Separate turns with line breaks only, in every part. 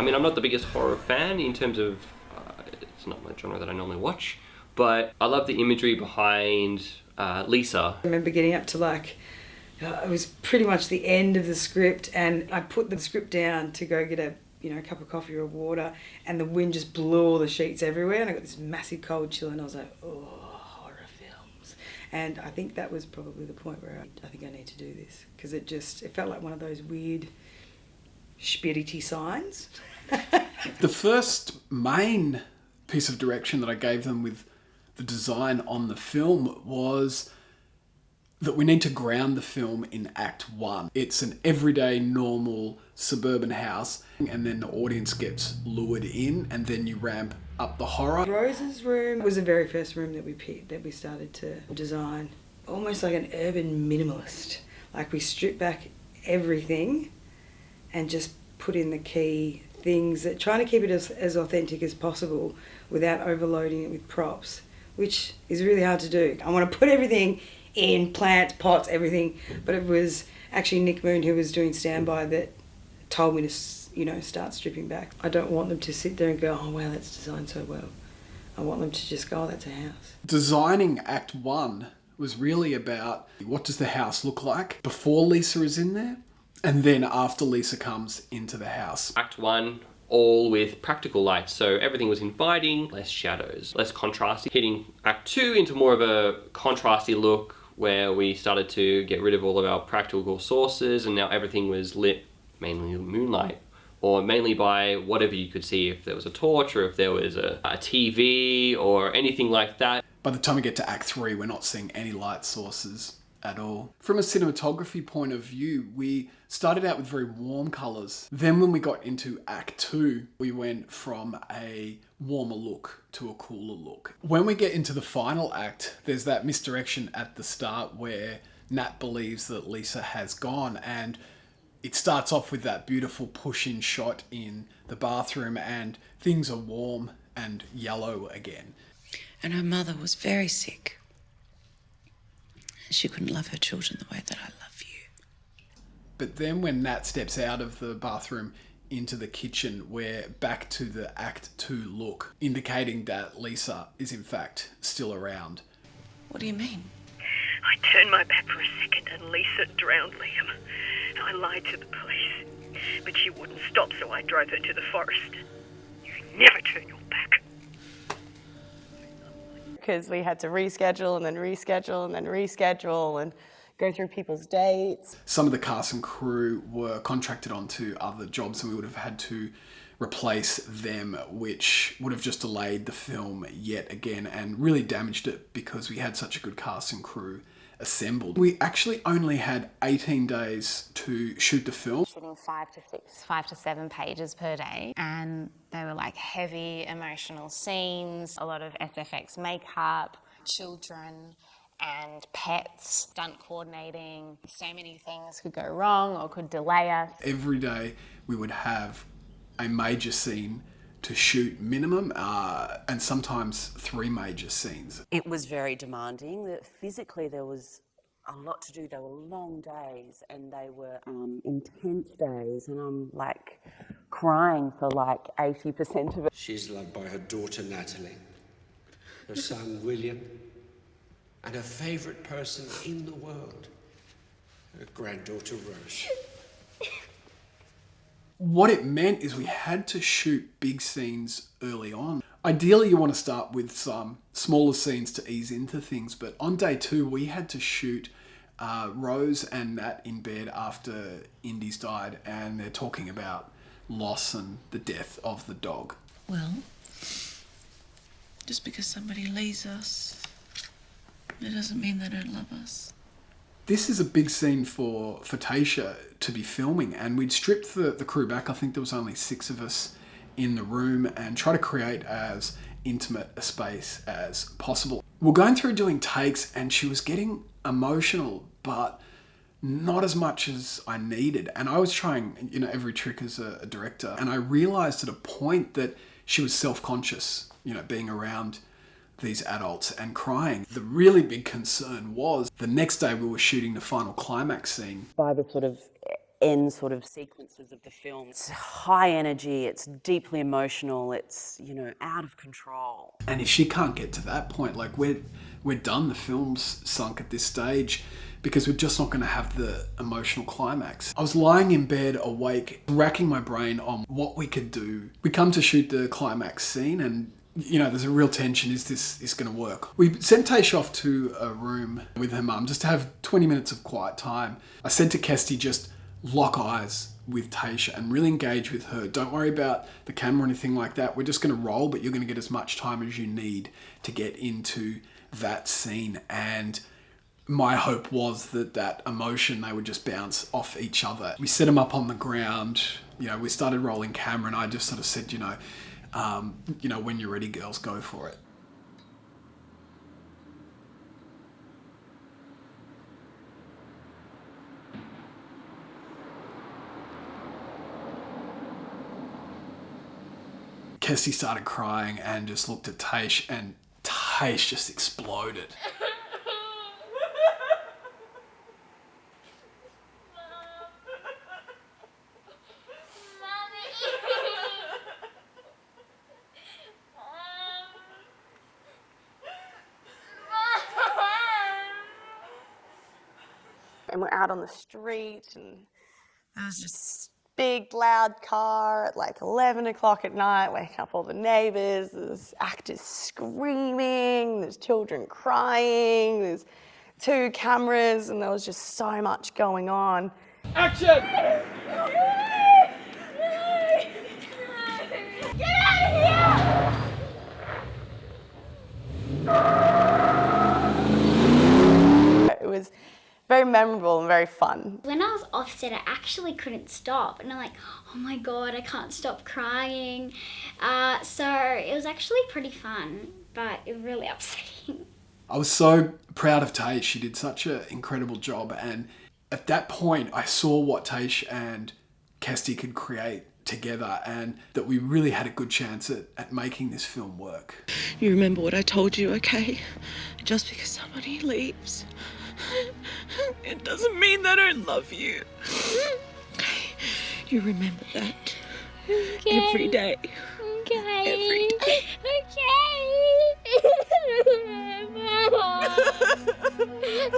mean, I'm not the biggest horror fan in terms of, it's not my genre that I normally watch, but I love the imagery behind Lisa.
I remember getting up to it was pretty much the end of the script, and I put the script down to go get a cup of coffee or water, and the wind just blew all the sheets everywhere, and I got this massive cold chill, and I was like, oh, horror films. And I think that was probably the point where I think I need to do this, because it felt like one of those weird spirity signs.
The first main piece of direction that I gave them with the design on the film was that we need to ground the film in Act 1. It's an everyday, normal, suburban house, and then the audience gets lured in, and then you ramp up the horror.
Rose's room was the very first room that we picked, that we started to design. Almost like an urban minimalist. Like, we stripped back everything and just put in the key things, that trying to keep it as authentic as possible without overloading it with props, which is really hard to do. I want to put everything in, plants, pots, everything, but it was actually Nick Moon, who was doing standby, that told me to start stripping back. I don't want them to sit there and go, oh wow, that's designed so well. I want them to just go, oh, that's a house.
Designing Act 1 was really about, what does the house look like before Lisa is in there, and then after Lisa comes into the house.
Act 1, all with practical lights, so everything was inviting, less shadows, less contrasty. Hitting Act 2 into more of a contrasty look, where we started to get rid of all of our practical sources, and now everything was lit mainly moonlight, or mainly by whatever you could see, if there was a torch or if there was a TV or anything like that.
By the time we get to Act 3, we're not seeing any light sources at all. From a cinematography point of view, we started out with very warm colours. Then when we got into Act 2, we went from a warmer look to a cooler look. When we get into the final act, there's that misdirection at the start where Nat believes that Lisa has gone, and it starts off with that beautiful push-in shot in the bathroom, and things are warm and yellow again.
And her mother was very sick. She couldn't love her children the way that I love you.
But then when Nat steps out of the bathroom into the kitchen, we're back to the Act 2 look, indicating that Lisa is in fact still around.
What do you mean?
I turned my back for a second and Lisa drowned Liam. I lied to the police, but she wouldn't stop, so I drove her to the forest. You never turn your back.
Because we had to reschedule and then reschedule and then reschedule and go through people's dates.
Some of the cast and crew were contracted onto other jobs, and we would have had to replace them, which would have just delayed the film yet again and really damaged it, because we had such a good cast and crew assembled. We actually only had 18 days to shoot the film.
Shooting 5 to 7 pages per day, and they were like heavy emotional scenes, a lot of SFX makeup, children and pets, stunt coordinating. So many things could go wrong or could delay us.
Every day we would have a major scene to shoot minimum, and sometimes 3 major scenes.
It was very demanding. That physically there was a lot to do. They were long days and they were intense days, and I'm like crying for like 80% of it.
She's loved by her daughter Natalie, her son William, and her favourite person in the world, her granddaughter Rose.
What it meant is we had to shoot big scenes early on. Ideally, you want to start with some smaller scenes to ease into things, but on day 2, we had to shoot Rose and Nat in bed after Indy's died, and they're talking about loss and the death of the dog.
Well, just because somebody leaves us, it doesn't mean they don't love us.
This is a big scene for Tasha to be filming, and we'd stripped the crew back. I think there was only 6 of us in the room, and try to create as intimate a space as possible. We're going through doing takes, and she was getting emotional, but not as much as I needed. And I was trying, every trick as a director, and I realized at a point that she was self-conscious, being around these adults and crying. The really big concern was the next day we were shooting the final climax scene.
By the sort of end sort of sequences of the film. It's high energy, it's deeply emotional, it's, you know, out of control.
And if she can't get to that point, like we're done, the film's sunk at this stage, because we're just not going to have the emotional climax. I was lying in bed awake, racking my brain on what we could do. We come to shoot the climax scene and, you know, there's a real tension. Is this going to work? We sent Taish off to a room with her mum just to have 20 minutes of quiet time. I said to Kestie, just lock eyes with Taish and really engage with her. Don't worry about the camera or anything like that. We're just going to roll, but you're going to get as much time as you need to get into that scene. And my hope was that emotion, they would just bounce off each other. We set them up on the ground, you know, we started rolling camera and I just sort of said, you know, when you're ready, girls, go for it. Kestie started crying and just looked at Taish, and Taish just exploded.
And we're out on the street, and there was just big loud car at like 11 o'clock at night, waking up all the neighbours. There's actors screaming, there's children crying, there's 2 cameras, and there was just so much going on.
Action!
Get out of here!
It was very memorable and very fun.
When I was offset, I actually couldn't stop, and I'm like, oh my god, I can't stop crying. So it was actually pretty fun, but it was really upsetting.
I was so proud of Taish. She did such an incredible job, and at that point I saw what Taish and Kestie could create together, and that we really had a good chance at making this film work.
You remember what I told you, okay? Just because somebody leaves, it doesn't mean they don't love you. Okay? You remember that.
Okay.
Every day.
Okay.
Every day.
Okay.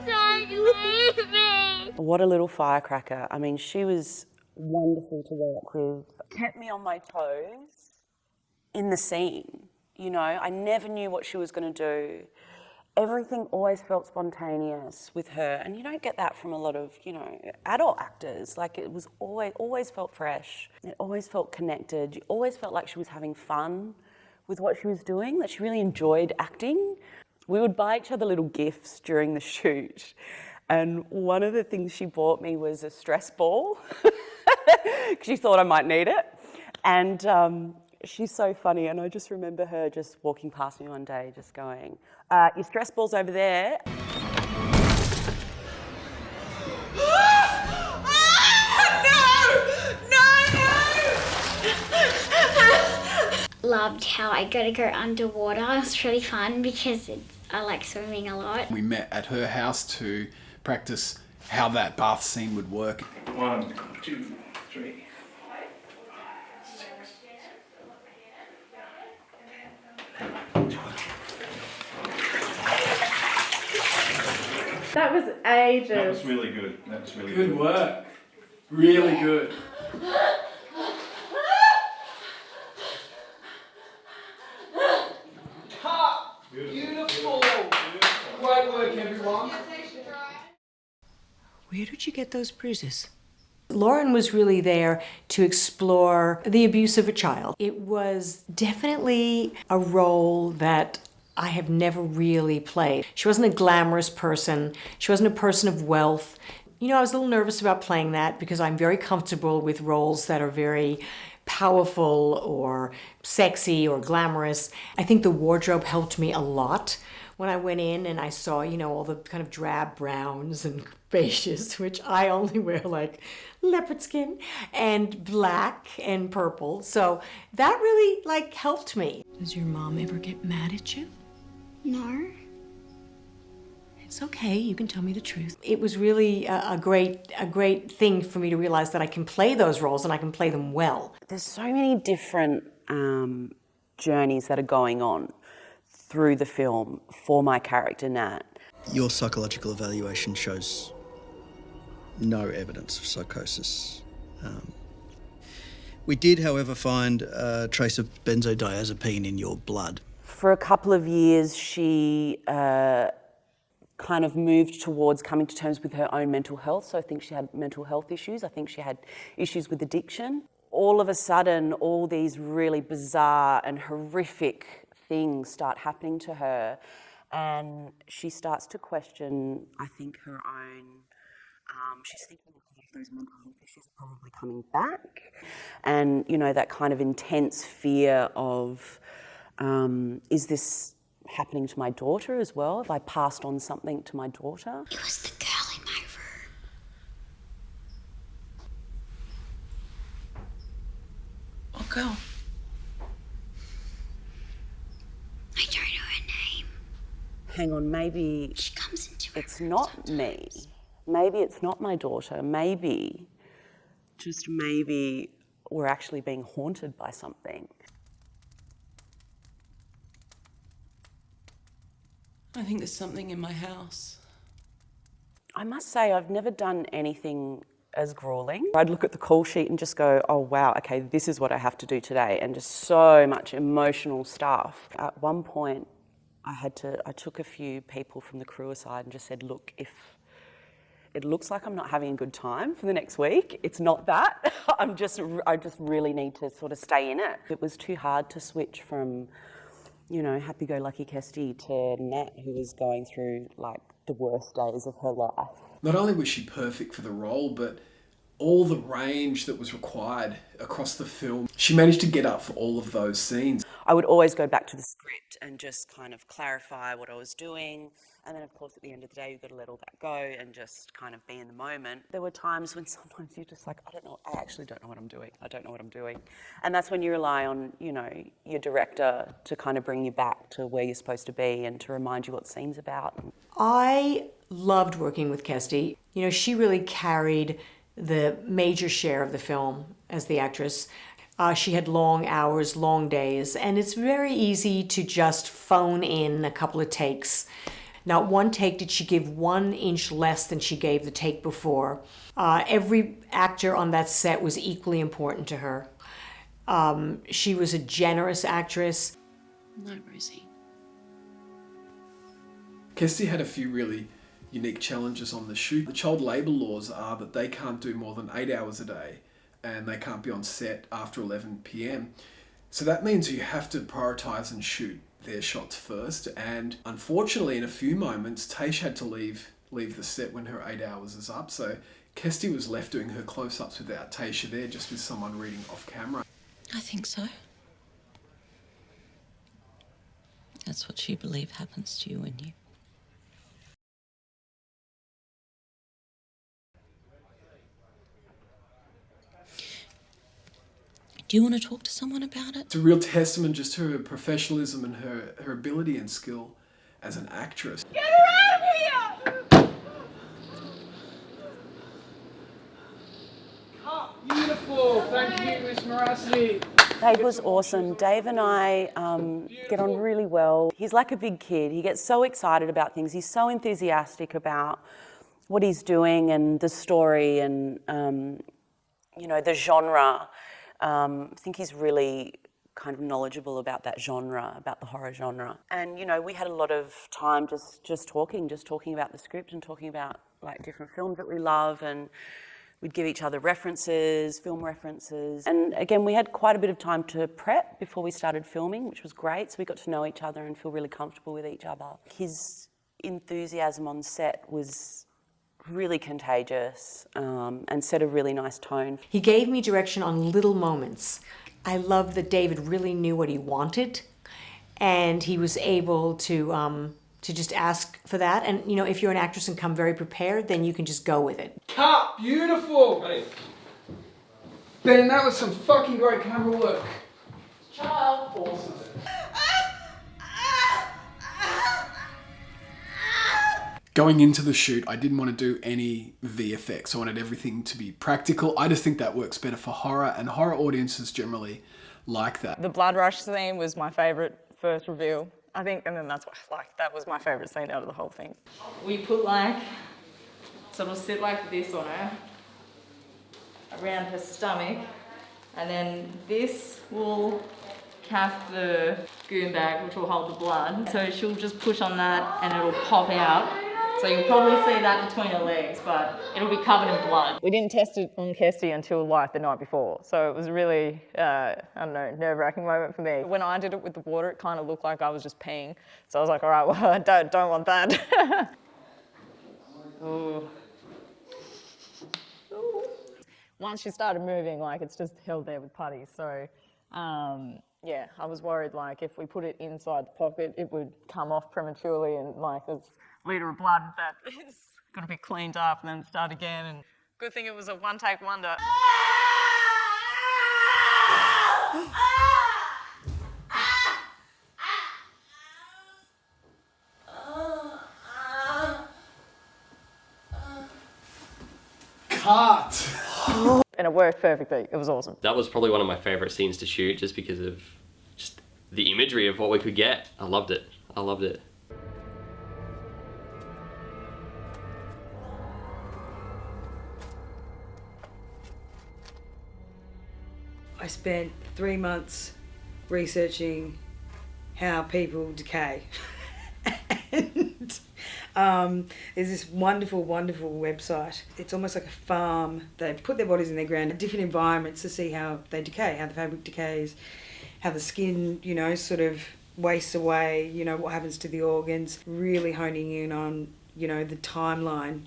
Don't leave me.
What a little firecracker. I mean, she was wonderful to work with. Kept me on my toes in the scene. You know, I never knew what she was going to do. Everything always felt spontaneous with her, and you don't get that from a lot of, you know, adult actors. Like, it was always felt fresh. It always felt connected. You always felt like she was having fun with what she was doing, that she really enjoyed acting. We would buy each other little gifts during the shoot, and one of the things she bought me was a stress ball because she thought I might need it. And she's so funny, and I just remember her just walking past me one day just going, your stress ball's over there.
Loved how I got to go underwater. It was really fun because I like swimming a lot.
We met at her house to practice how that bath scene would work.
1, 2, 3.
That was ages.
That was really good. That was really good.
Good work. Really good. Beautiful. Great work, everyone.
Where did you get those bruises?
Lauren was really there to explore the abuse of a child. It was definitely a role that I have never really played. She wasn't a glamorous person. She wasn't a person of wealth. You know, I was a little nervous about playing that because I'm very comfortable with roles that are very powerful or sexy or glamorous. I think the wardrobe helped me a lot when I went in and I saw, you know, all the kind of drab browns and beiges, which I only wear like leopard skin, and black and purple. So that really like helped me.
Does your mom ever get mad at you?
No.
It's okay, you can tell me the truth.
It was really a great thing for me to realize that I can play those roles and I can play them well.
There's so many different journeys that are going on through the film for my character Nat.
Your psychological evaluation shows no evidence of psychosis. We did, however, find a trace of benzodiazepine in your blood.
For a couple of years, she kind of moved towards coming to terms with her own mental health. So I think she had mental health issues. I think she had issues with addiction. All of a sudden, all these really bizarre and horrific things start happening to her. And she starts to question, I think, her own... she's thinking those mental health issues are probably coming back. And, you know, that kind of intense fear of, is this happening to my daughter as well? Have I passed on something to my daughter?
It was the girl in my room.
What girl?
I don't know her name.
Hang on, maybe
She comes into her
it's
room
not
sometimes.
me. Maybe it's not my daughter. Maybe, just maybe, we're actually being haunted by something.
I think there's something in my house.
I must say, I've never done anything as grueling. I'd look at the call sheet and just go, oh wow, okay, this is what I have to do today, and just so much emotional stuff. At one point, I took a few people from the crew aside and just said, look, if it looks like I'm not having a good time for the next week, it's not that. I just really need to sort of stay in it. It was too hard to switch from, you know, happy-go-lucky Kestie to Nat, who was going through like the worst days of her life.
Not only was she perfect for the role, but all the range that was required across the film, she managed to get up for all of those scenes.
I would always go back to the script and just kind of clarify what I was doing. And then, of course, at the end of the day, you've got to let all that go and just kind of be in the moment. There were times when sometimes you're just like, I actually don't know what I'm doing. I don't know what I'm doing. And that's when you rely on, you know, your director to kind of bring you back to where you're supposed to be and to remind you what the scene's about.
I loved working with Kestie. You know, she really carried the major share of the film as the actress. She had long hours, long days, and it's very easy to just phone in a couple of takes. Not one take did she give 1 inch less than she gave the take before. Every actor on that set was equally important to her. She was a generous actress.
No, Rosie.
Kestie had a few really unique challenges on the shoot. The child labour laws are that they can't do more than 8 hours a day and they can't be on set after 11 p.m. So that means you have to prioritise and shoot their shots first. And unfortunately, in a few moments, Taish had to leave the set when her 8 hours is up. So Kestie was left doing her close-ups without Taisha there, just with someone reading off camera.
I think so. That's what you believe happens to you and you. Do you want to talk to someone about it?
It's a real testament just to her professionalism and her ability and skill as an actress.
Get her out of here!
Beautiful! Thank you, Miss Morassi.
Dave was awesome. Dave and I get on really well. He's like a big kid. He gets so excited about things. He's so enthusiastic about what he's doing and the story and, you know, the genre. I think he's really kind of knowledgeable about that genre, about the horror genre. And, you know, we had a lot of time just talking about the script and talking about, like, different films that we love, and we'd give each other references, film references. And again, we had quite a bit of time to prep before we started filming, which was great. So we got to know each other and feel really comfortable with each other. His enthusiasm on set was really contagious and set a really nice tone.
He gave me direction on little moments. I love that David really knew what he wanted, and he was able to just ask for that. And, you know, if you're an actress and come very prepared, then you can just go with it.
Cut! Beautiful! Ben, that was some fucking great camera work.
Ciao!
Awesome. Going into the shoot, I didn't want to do any VFX. I wanted everything to be practical. I just think that works better for horror, and horror audiences generally like that.
The blood rush scene was my favourite first reveal, I think, and then that's why, that was my favourite scene out of the whole thing. We put so it'll sit like this on her, around her stomach, and then this will cap the goon bag, which will hold the blood. So she'll just push on that and it'll pop out. So you'll probably see that between her legs, but it'll be covered in blood. We didn't test it on Kestie until the night before. So it was really, I don't know, nerve-wracking moment for me. When I did it with the water, it kind of looked like I was just peeing. So I was like, all right, well, I don't want that. Ooh. Once she started moving, it's just held there with putties. So, yeah, I was worried, if we put it inside the pocket, it would come off prematurely and, there's a litre of blood that is got to be cleaned up and then start again. And good thing it was a one-take wonder.
Cut!
And it worked perfectly. It was awesome.
That was probably one of my favourite scenes to shoot, just because of just the imagery of what we could get. I loved it. I loved it.
I spent 3 months researching how people decay. And there's this wonderful, wonderful website. It's almost like a farm. They put their bodies in the ground in different environments to see how they decay, how the fabric decays, how the skin, sort of wastes away, what happens to the organs, really honing in on, the timeline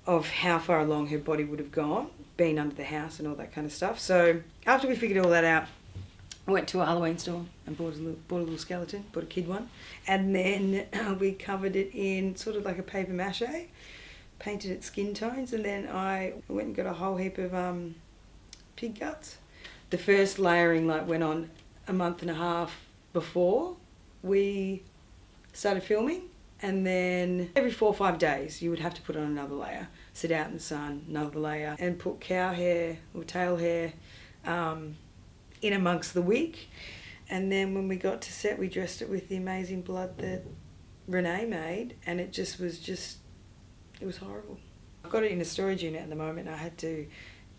of how far along her body would have gone, being under the house and all that kind of stuff. So after we figured all that out, I went to a Halloween store and bought a little skeleton, bought a kid one, and then we covered it in sort of like a paper mache, painted it skin tones, and then I went and got a whole heap of pig guts. The first layering went on a month and a half before we started filming, and then every 4 or 5 days you would have to put on another layer, sit out in the sun, another layer, and put cow hair or tail hair in amongst the wig. And then when we got to set, we dressed it with the amazing blood that Renee made, and it was horrible. I've got it in a storage unit at the moment, and I had to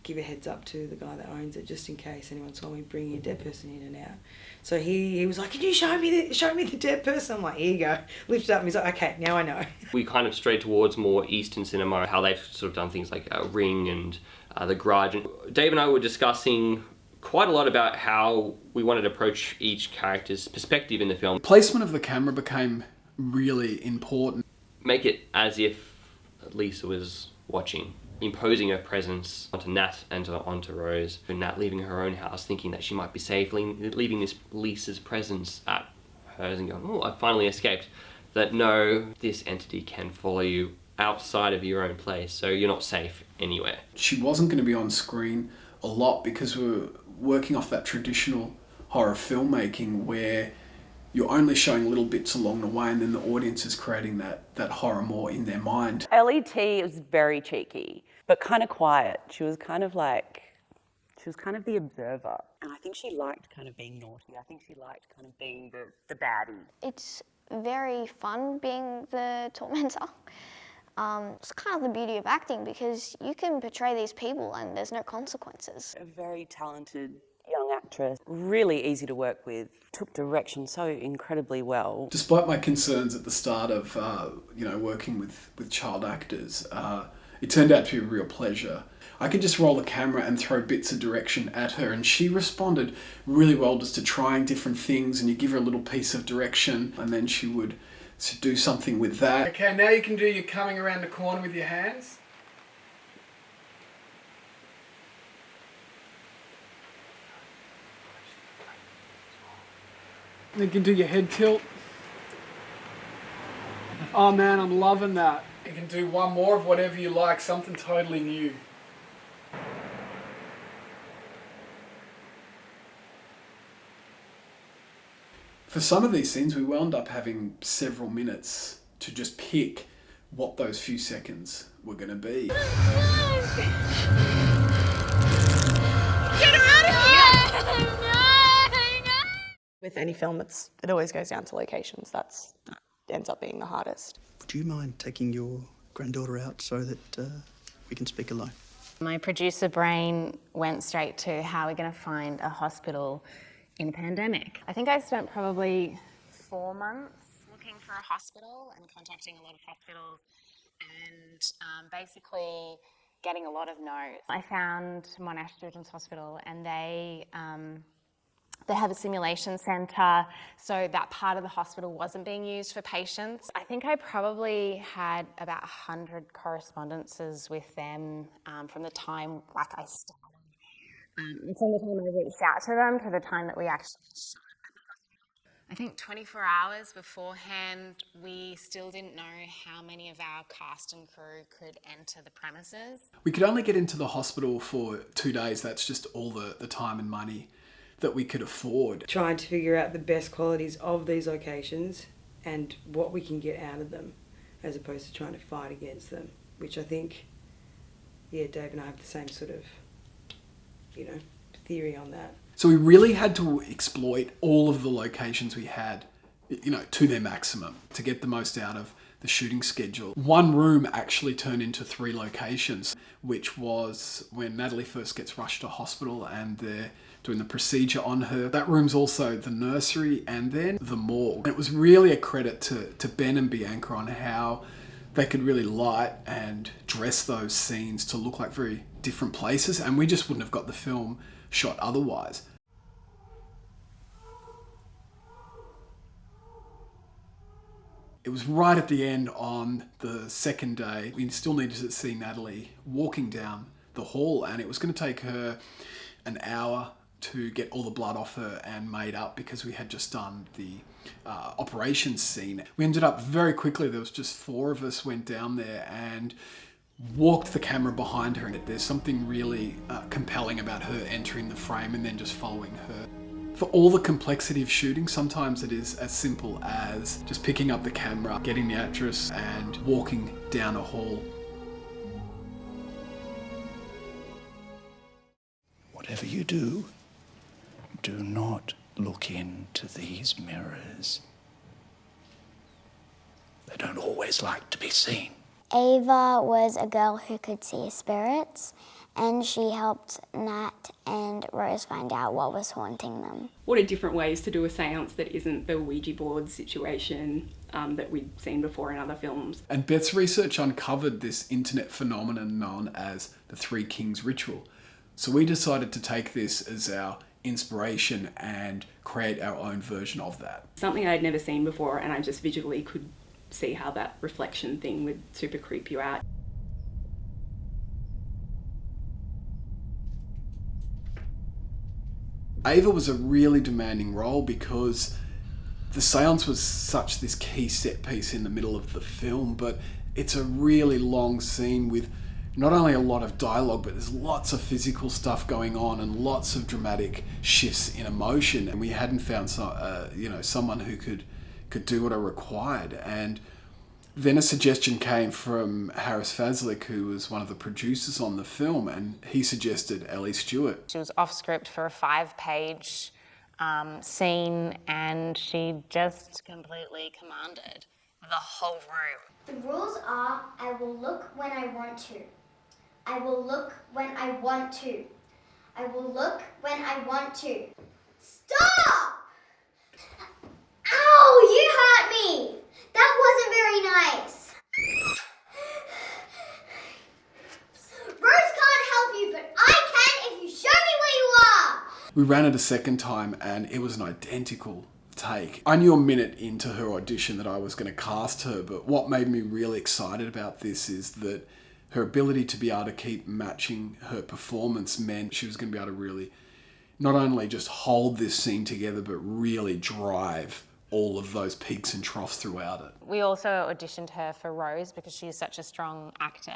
give a heads up to the guy that owns it, just in case anyone saw me bringing a dead person in and out. So he was like, can you show me the dead person? I'm like, here you go. Lift it up, and he's like, okay, now I know.
We kind of strayed towards more Eastern cinema, how they've sort of done things like Ring and The Grudge. And Dave and I were discussing quite a lot about how we wanted to approach each character's perspective in the film.
Placement of the camera became really important.
Make it as if Lisa was watching, imposing her presence onto Nat and onto Rose. And Nat leaving her own house, thinking that she might be safe, leaving this Lisa's presence at hers and going, oh, I finally escaped. That no, this entity can follow you outside of your own place, so you're not safe anywhere.
She wasn't going to be on screen a lot because we were working off that traditional horror filmmaking where you're only showing little bits along the way, and then the audience is creating that horror more in their mind.
LET was very cheeky, but kind of quiet. She was kind of the observer. And I think she liked kind of being naughty. I think she liked kind of being the baddie.
It's very fun being the tormentor. It's kind of the beauty of acting, because you can portray these people and there's no consequences.
A very talented young actress, really easy to work with, took direction so incredibly well.
Despite my concerns at the start of working with child actors, it turned out to be a real pleasure. I could just roll the camera and throw bits of direction at her, and she responded really well just to trying different things, and you give her a little piece of direction and then she would do something with that. Okay, now you can do your coming around the corner with your hands. You can do your head tilt. Oh man, I'm loving that. You can do one more of whatever you like, something totally new. For some of these scenes, we wound up having several minutes to just pick what those few seconds were going to be.
Get her out of here!
With any film, it always goes down to locations. That ends up being the hardest.
Would you mind taking your granddaughter out so that we can speak alone?
My producer brain went straight to how we're going to find a hospital in a pandemic. I think I spent probably 4 months looking for a hospital and contacting a lot of hospitals and basically getting a lot of no's. I found Monash Children's Hospital, and they have a simulation centre, so that part of the hospital wasn't being used for patients. I think I probably had about 100 correspondences with them from the time I started. From the time I reached out to them to the time that we actually shot. I think 24 hours beforehand, we still didn't know how many of our cast and crew could enter the premises.
We could only get into the hospital for 2 days. That's just all the time and money that we could afford.
Trying to figure out the best qualities of these locations and what we can get out of them, as opposed to trying to fight against them, which I think, Dave and I have the same sort of, theory on that.
So we really had to exploit all of the locations we had, to their maximum to get the most out of the shooting schedule. One room actually turned into 3 locations, which was when Natalie first gets rushed to hospital and they're doing the procedure on her. That room's also the nursery and then the morgue. It was really a credit to Ben and Bianca on how they could really light and dress those scenes to look like very different places, and we just wouldn't have got the film shot otherwise. It was right at the end on the second day. We still needed to see Natalie walking down the hall, and it was going to take her an hour to get all the blood off her and made up because we had just done the operations scene. We ended up very quickly, there was just 4 of us went down there and walked the camera behind her, and there's something really compelling about her entering the frame and then just following her. For all the complexity of shooting, sometimes it is as simple as just picking up the camera, getting the actress and walking down a hall.
Whatever you do, do not look into these mirrors. They don't always like to be seen.
Ava was a girl who could see spirits, and she helped Nat and Rose find out what was haunting them.
What are different ways to do a seance that isn't the Ouija board situation that we'd seen before in other films?
And Beth's research uncovered this internet phenomenon known as the Three Kings ritual. So we decided to take this as our inspiration and create our own version of that.
Something I'd never seen before, and I just visually could see how that reflection thing would super creep you out.
Ava was a really demanding role because the seance was such this key set piece in the middle of the film, but it's a really long scene with not only a lot of dialogue, but there's lots of physical stuff going on and lots of dramatic shifts in emotion. And we hadn't found someone who could do what I required. And then a suggestion came from Harris Fazlick, who was one of the producers on the film, and he suggested Ellie Stewart.
She was off script for a 5-page scene, and she just completely commanded the whole room.
The rules are, I will look when I want to. I will look when I want to. I will look when I want to. Stop! Ow, you hurt me! That wasn't very nice. Rose can't help you, but I can if you show me where you are.
We ran it a second time and it was an identical take. I knew a minute into her audition that I was going to cast her, but what made me really excited about this is that her ability to be able to keep matching her performance meant she was going to be able to really not only just hold this scene together, but really drive all of those peaks and troughs throughout it.
We also auditioned her for Rose because she's such a strong actor.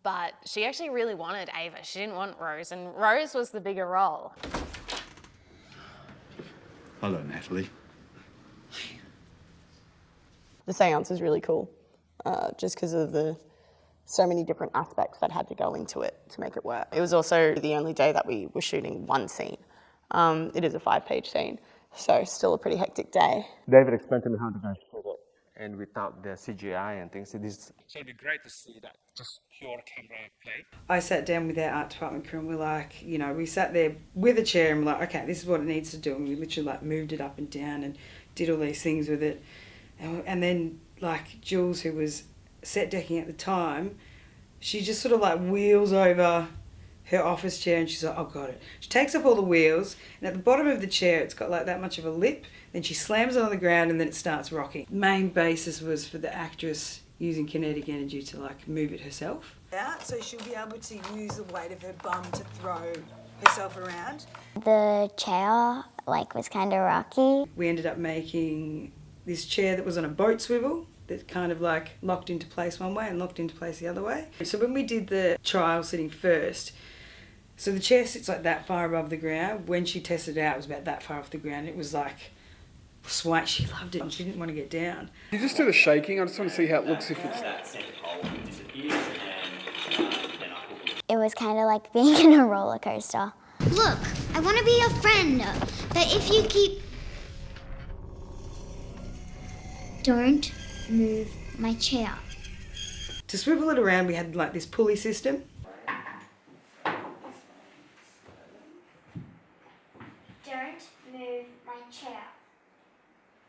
But she actually really wanted Ava. She didn't want Rose, and Rose was the bigger role.
Hello, Natalie.
The seance is really cool, just because of so many different aspects that had to go into it to make it work. It was also the only day that we were shooting one scene. It is a 5-page scene, so still a pretty hectic day.
David explained to me how to go shoot it, and without the CGI and things, so it'd be great to see that just pure camera play.
I sat down with our art department crew and we're like, you know, we sat there with a chair and we're like, okay, this is what it needs to do. And we literally like moved it up and down and did all these things with it. And then like Jules, who was set decking at the time, she just sort of like wheels over her office chair and she's like, oh, got it. She takes off all the wheels and at the bottom of the chair it's got like that much of a lip, then she slams it on the ground and then it starts rocking. Main basis was for the actress using kinetic energy to like move it herself. Yeah, so she'll be able to use the weight of her bum to throw herself around.
The chair was kind of rocky.
We ended up making this chair that was on a boat swivel that kind of like locked into place one way and locked into place the other way. So when we did the trial sitting first, so the chair sits like that far above the ground. When she tested it out, it was about that far off the ground. It was like sweat. She loved it and she didn't want to get down.
You just do the shaking. I just want to see how it looks if it's...
It was kind of like being in a roller coaster.
Look, I want to be your friend, but if you keep... Don't move my chair.
To swivel it around, we had like this pulley system.
Don't move my chair.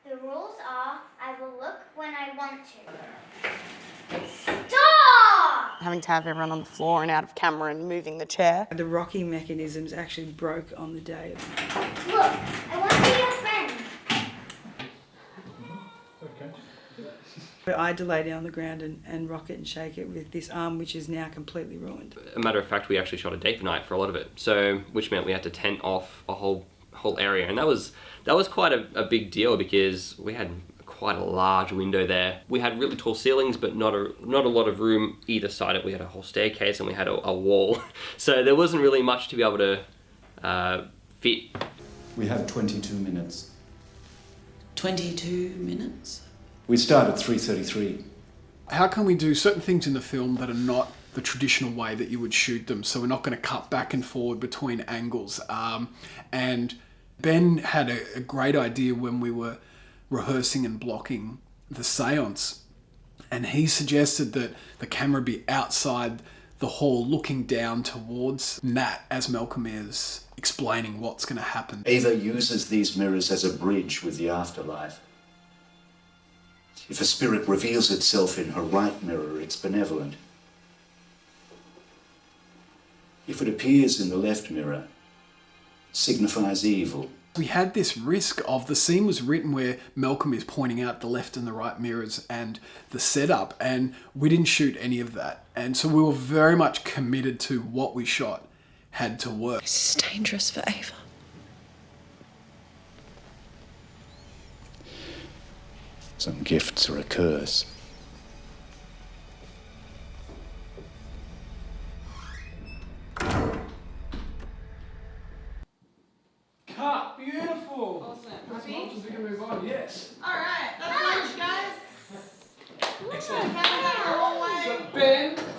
The rules are, I will look when I want to. Stop!
Having to have everyone on the floor and out of camera and moving the chair.
The rocking mechanisms actually broke on the day.
Look, I want to be your friend.
But I had to lay down on the ground and rock it and shake it with this arm, which is now completely ruined.
A matter of fact, we actually shot a day for night for a lot of it, so which meant we had to tent off a whole area, and that was quite a big deal because we had quite a large window there. We had really tall ceilings, but not a lot of room either side of it. We had a whole staircase and we had a wall, so there wasn't really much to be able to fit.
We have 22 minutes.
22 minutes?
We start at 3:33.
How can we do certain things in the film that are not the traditional way that you would shoot them? So we're not going to cut back and forward between angles. And Ben had a great idea when we were rehearsing and blocking the seance. And he suggested that the camera be outside the hall looking down towards Nat as Malcolm is explaining what's going to happen.
Ava uses these mirrors as a bridge with the afterlife. If a spirit reveals itself in her right mirror, it's benevolent. If it appears in the left mirror, it signifies evil.
We had this risk of the scene was written where Malcolm is pointing out the left and the right mirrors and the setup, and we didn't shoot any of that. And so we were very much committed to what we shot had to work.
This is dangerous for Ava.
Some gifts are a curse.
Cut! Beautiful!
Awesome.
Happy? We can move on, yes.
Alright, that's lunch, guys.
Excellent.
Hallway.
So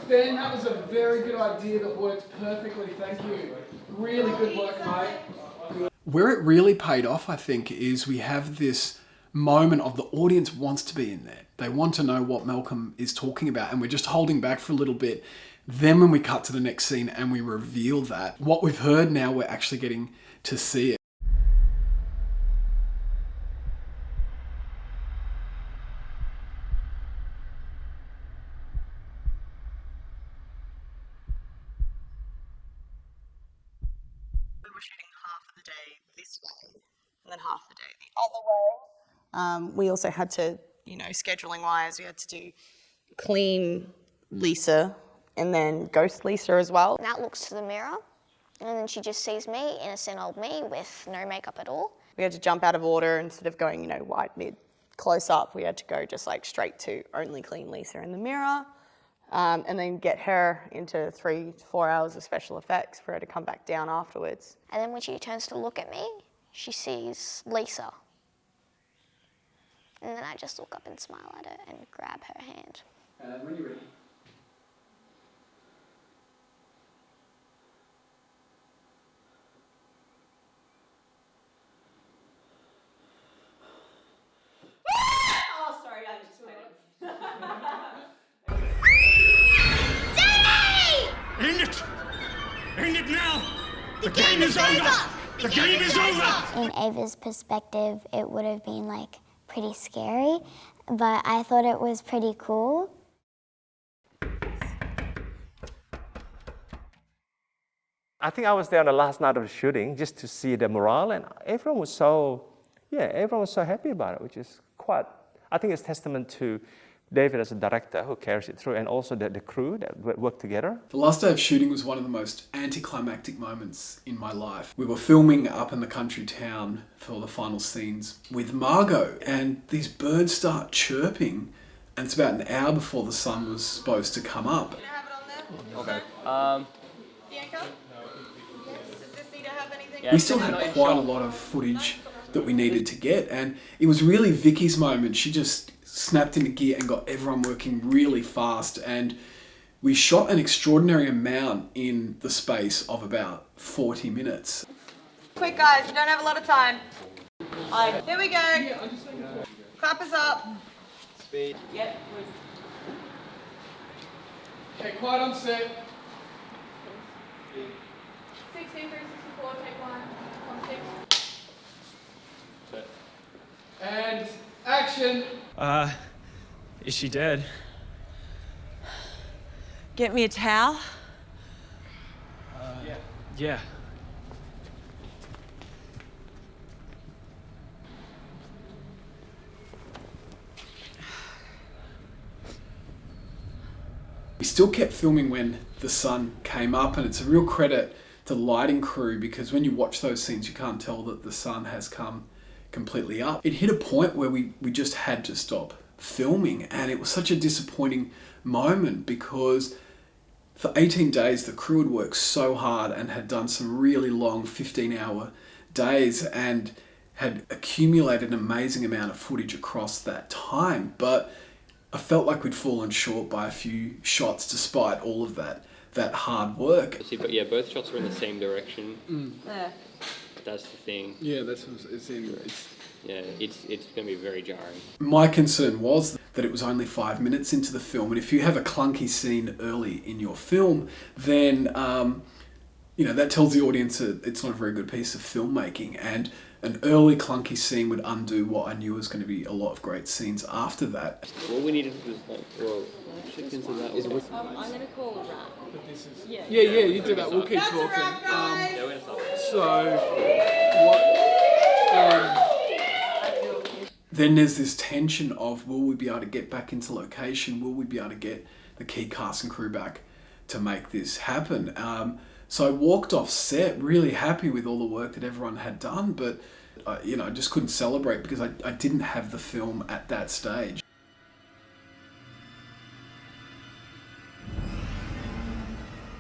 Ben, that was a very good idea that worked perfectly. Thank you. Really good work, mate. Where it really paid off, I think, is we have this moment of the audience wants to be in there. They want to know what Malcolm is talking about, and we're just holding back for a little bit. Then when we cut to the next scene and we reveal that, what we've heard now, we're actually getting to see it.
We were shooting half of the day this way and then half the day the other way. We also had to, scheduling wise, we had to do clean Lisa and then ghost Lisa as well.
Nat looks to the mirror and then she just sees me, innocent old me with no makeup at all.
We had to jump out of order instead of going, wide, mid, close up. We had to go just straight to only clean Lisa in the mirror. And then get her into 3 to 4 hours of special effects for her to come back down afterwards.
And then when she turns to look at me, she sees Lisa. And then I just look up and smile at her and grab her hand.
And when you're ready.
Oh, sorry, I just made it.
End it! End it now! The game is over! The game is over!
In Ava's perspective, it would have been like pretty scary, but I thought it was pretty cool.
I think I was there on the last night of the shooting just to see the morale, and everyone was so happy about it, which is quite, I think it's testament to David as a director who carries it through, and also the crew that worked together.
The last day of shooting was one of the most anticlimactic moments in my life. We were filming up in the country town for the final scenes with Margot, and these birds start chirping, and it's about an hour before the sun was supposed to come up.
Okay.
Bianca? Does this need to have anything?
We still had quite a lot of footage that we needed to get, and it was really Vicky's moment. She just snapped into gear and got everyone working really fast, and we shot an extraordinary amount in the space of about 40 minutes.
Quick guys, you don't have a lot of time. Here we go. Clap us up.
Speed.
Yep.
Okay, quiet on set.
16 through 64, take one. 6.
And action.
Is she dead?
Get me a towel.
Yeah.
We still kept filming when the sun came up, and it's a real credit to the lighting crew, because when you watch those scenes you can't tell that the sun has come completely up. It hit a point where we just had to stop filming, and it was such a disappointing moment because for 18 days the crew had worked so hard and had done some really long 15-hour days and had accumulated an amazing amount of footage across that time, but I felt like we'd fallen short by a few shots despite all of that hard work.
See, but yeah, both shots were in the same direction.
Yeah.
That's the thing.
Yeah, that's what it's in.
It's going to be very jarring.
My concern was that it was only 5 minutes into the film, and if you have a clunky scene early in your film, then that tells the audience that it's not a very good piece of filmmaking, and an early clunky scene would undo what I knew was going to be a lot of great scenes after that.
What we needed was chickens of that.
I'm going to call a wrap.
Yeah, you do that. We'll keep talking. Then there's this tension of, will we be able to get back into location? Will we be able to get the key cast and crew back to make this happen? So I walked off set really happy with all the work that everyone had done, but I just couldn't celebrate because I didn't have the film at that stage.